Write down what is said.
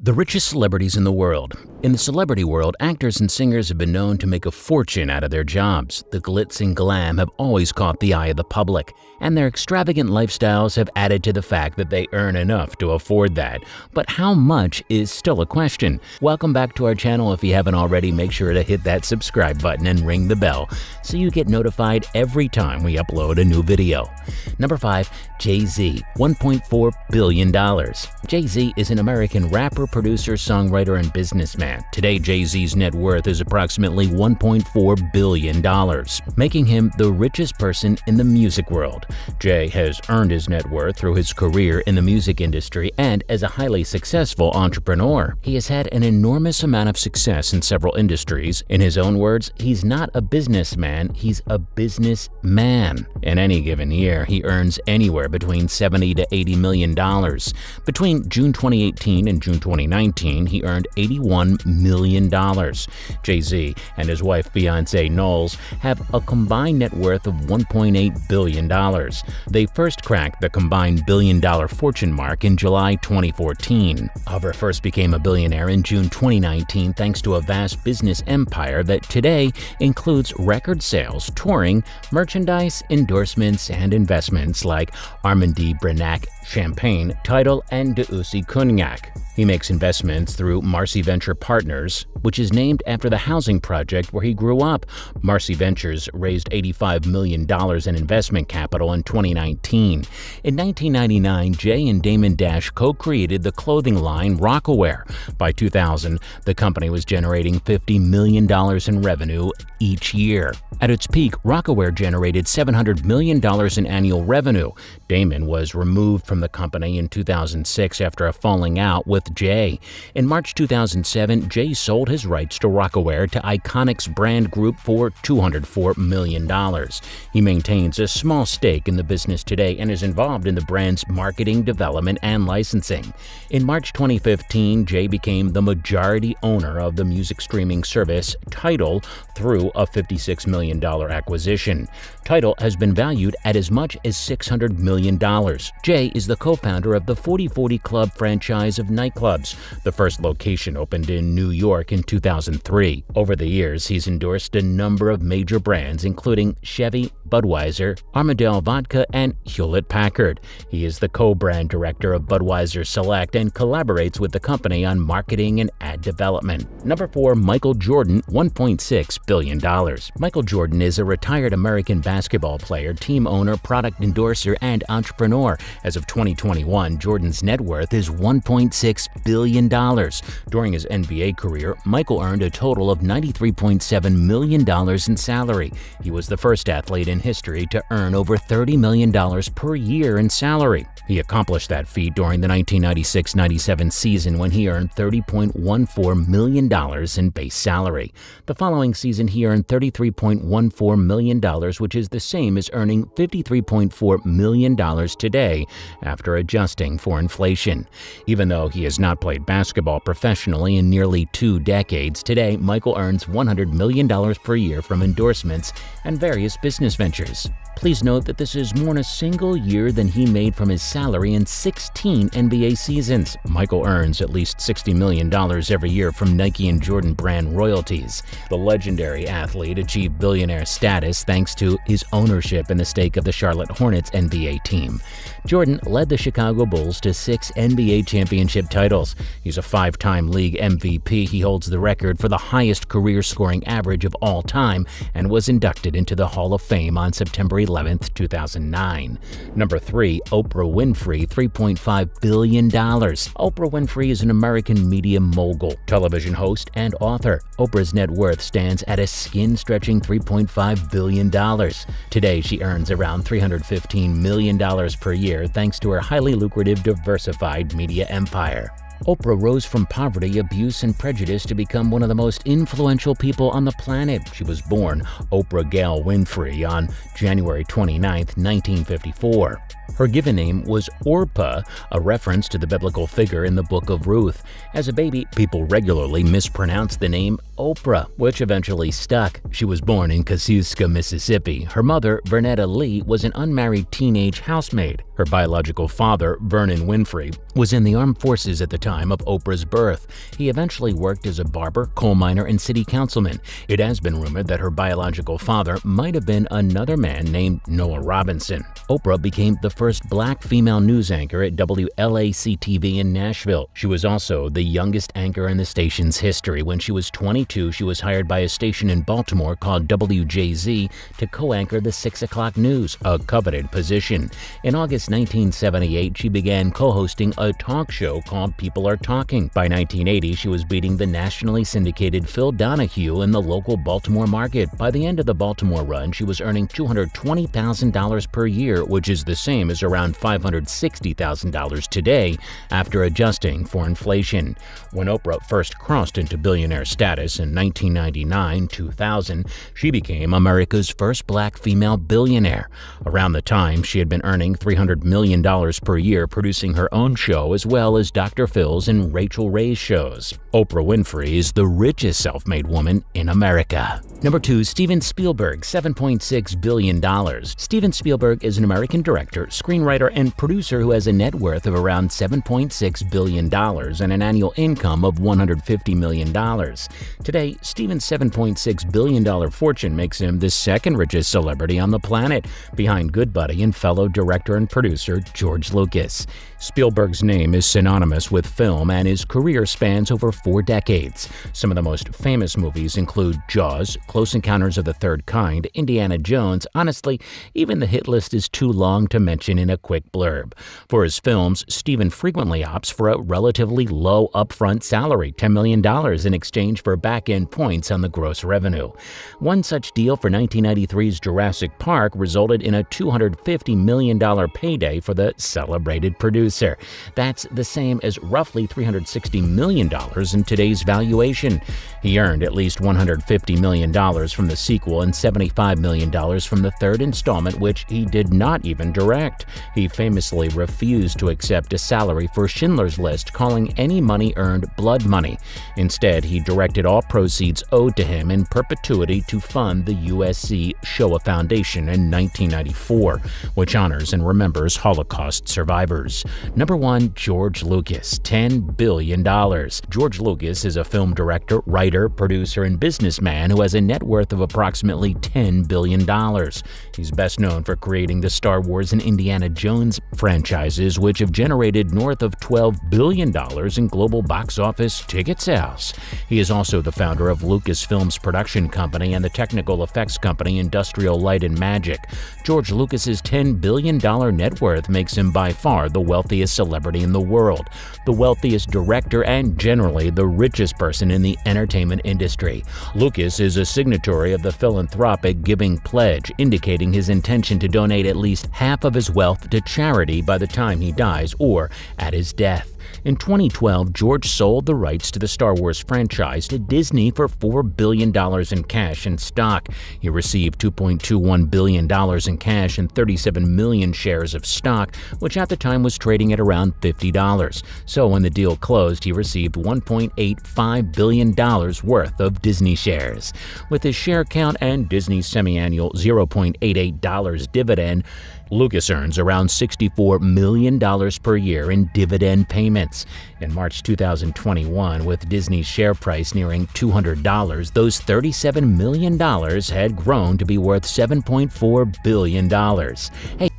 The richest celebrities in the world. In the celebrity world, actors and singers have been known to make a fortune out of their jobs. The glitz and glam have always caught the eye of the public, and their extravagant lifestyles have added to the fact that they earn enough to afford that. But how much is still a question. Welcome back to our channel. If you haven't already, make sure to hit that subscribe button and ring the bell so you get notified every time we upload a new video. Number 5. JayZ, $1.4 billion. JayZ is an American rapper, producer, songwriter, and businessman. Today, JayZ's net worth is approximately $1.4 billion, making him the richest person in the music world. Jay has earned his net worth through his career in the music industry and as a highly successful entrepreneur. He has had an enormous amount of success in several industries. In his own words, he's not a businessman, he's a businessman. In any given year, he earns anywhere between $70 to $80 million. Between June 2018 and June 2019, he earned $81 million. JayZ and his wife Beyonce Knowles have a combined net worth of $1.8 billion. They first cracked the combined billion-dollar fortune mark in July 2014. However, first became a billionaire in June 2019 thanks to a vast business empire that today includes record sales, touring, merchandise, endorsements, and investments like Armandi Brignac Champagne, Tidal, and D'Ussy Cognac. He makes investments through Marcy Venture Partners, which is named after the housing project where he grew up. Marcy Ventures raised $85 million in investment capital in 2019. In 1999, Jay and Damon Dash co-created the clothing line Rocawear. By 2000, the company was generating $50 million in revenue each year. At its peak, Rocawear generated $700 million in annual revenue. Damon was removed from the company in 2006 after a falling out with Jay. In March 2007, Jay sold his rights to Rocawear to Iconic's brand group for $204 million. He maintains a small stake in the business today and is involved in the brand's marketing, development, and licensing. In March 2015, Jay became the majority owner of the music streaming service Tidal through a $56 million acquisition. Tidal has been valued at as much as $600 million. Jay is the co-founder of the 4040 Club franchise of nightclubs. The first location opened in New York in 2003. Over the years, he's endorsed a number of major brands, including Chevy, Budweiser, Armadale Vodka, and Hewlett-Packard. He is the co-brand director of Budweiser Select and collaborates with the company on marketing and ad development. Number 4. Michael Jordan, $1.6 billion. Michael Jordan is a retired American basketball player, team owner, product endorser, and entrepreneur. As of 2021, Jordan's net worth is $1.6 billion. During his NBA career, Michael earned a total of $93.7 million in salary. He was the first athlete in history to earn over $30 million per year in salary. He accomplished that feat during the 1996-97 season when he earned $30.14 million in base salary. The following season, he earned $33.14 million, which is the same as earning $53.4 million today after adjusting for inflation. Even though he has not played basketball professionally in nearly 2 decades, today Michael earns $100 million per year from endorsements and various business ventures. Please note that this is more in a single year than he made from his salary in 16 NBA seasons. Michael earns at least $60 million every year from Nike and Jordan brand royalties. The legendary athlete achieved billionaire status thanks to his ownership in the stake of the Charlotte Hornets NBA team. Jordan led the Chicago Bulls to 6 NBA championship titles. He's a 5-time league MVP. He holds the record for the highest career scoring average of all time and was inducted into the Hall of Fame on September 11, 2009. Number 3. Oprah Winfrey, $3.5 billion. Oprah Winfrey is an American media mogul, television host, and author. Oprah's net worth stands at a skin-stretching $3.5 billion. Today, she earns around $315 million per year thanks to her highly lucrative, diversified media empire. Oprah rose from poverty, abuse, and prejudice to become one of the most influential people on the planet. She was born Oprah Gail Winfrey on January 29, 1954. Her given name was Orpah, a reference to the biblical figure in the Book of Ruth. As a baby, people regularly mispronounced the name Oprah, which eventually stuck. She was born in Kosciuszko, Mississippi. Her mother, Vernetta Lee, was an unmarried teenage housemaid. Her biological father, Vernon Winfrey, was in the armed forces at the time time of Oprah's birth. He eventually worked as a barber, coal miner, and city councilman. It has been rumored that her biological father might have been another man named Noah Robinson. Oprah became the first black female news anchor at WLAC-TV in Nashville. She was also the youngest anchor in the station's history. When she was 22, she was hired by a station in Baltimore called WJZ to co-anchor the 6 o'clock news, a coveted position. In August 1978, she began co-hosting a talk show called People Are Talking. By 1980, she was beating the nationally syndicated Phil Donahue in the local Baltimore market. By the end of the Baltimore run, she was earning $220,000 per year, which is the same as around $560,000 today after adjusting for inflation. When Oprah first crossed into billionaire status in 1999-2000, she became America's first black female billionaire. Around the time, she had been earning $300 million per year producing her own show as well as Dr. Phil's and Rachel Ray's shows. Oprah Winfrey is the richest self-made woman in America. Number 2. Steven Spielberg, $7.6 billion. Steven Spielberg is an American director, screenwriter, and producer who has a net worth of around $7.6 billion and an annual income of $150 million. Today, Steven's $7.6 billion fortune makes him the second richest celebrity on the planet, behind good buddy and fellow director and producer George Lucas. Spielberg's name is synonymous with film, and his career spans over 4 decades. Some of the most famous movies include Jaws, Close Encounters of the Third Kind, Indiana Jones. Honestly, even the hit list is too long to mention in a quick blurb. For his films, Steven frequently opts for a relatively low upfront salary, $10 million, in exchange for back-end points on the gross revenue. One such deal for 1993's Jurassic Park resulted in a $250 million payday for the celebrated producer. That's the same as roughly $360 million in today's valuation. He earned at least $150 million from the sequel and $75 million from the third installment, which he did not even direct. He famously refused to accept a salary for Schindler's List, calling any money earned blood money. Instead, he directed all proceeds owed to him in perpetuity to fund the USC Shoah Foundation in 1994, which honors and remembers Holocaust survivors. Number 1. George Lucas, $10 billion. George Lucas is a film director, writer, producer, and businessman who has a net worth of approximately $10 billion. He's best known for creating the Star Wars and Indiana Jones franchises, which have generated north of $12 billion in global box office ticket sales. He is also the founder of Lucasfilm's production company and the technical effects company Industrial Light and Magic. George Lucas's $10 billion net worth makes him by far the wealthiest celebrity in the world, the wealthiest director, and generally the richest person in the entertainment industry. Lucas is a signatory of the philanthropic Giving Pledge, indicating his intention to donate at least half of his wealth to charity by the time he dies or at his death. In 2012, George sold the rights to the Star Wars franchise to Disney for $4 billion in cash and stock. He received $2.21 billion in cash and 37 million shares of stock, which at the time was trading at around $50. So when the deal closed, he received $1.85 billion worth of Disney shares. With his share count and Disney's semi-annual $0.88 dividend, Lucas earns around $64 million per year in dividend payments. In March 2021, with Disney's share price nearing $200, those $37 million had grown to be worth $7.4 billion. Hey,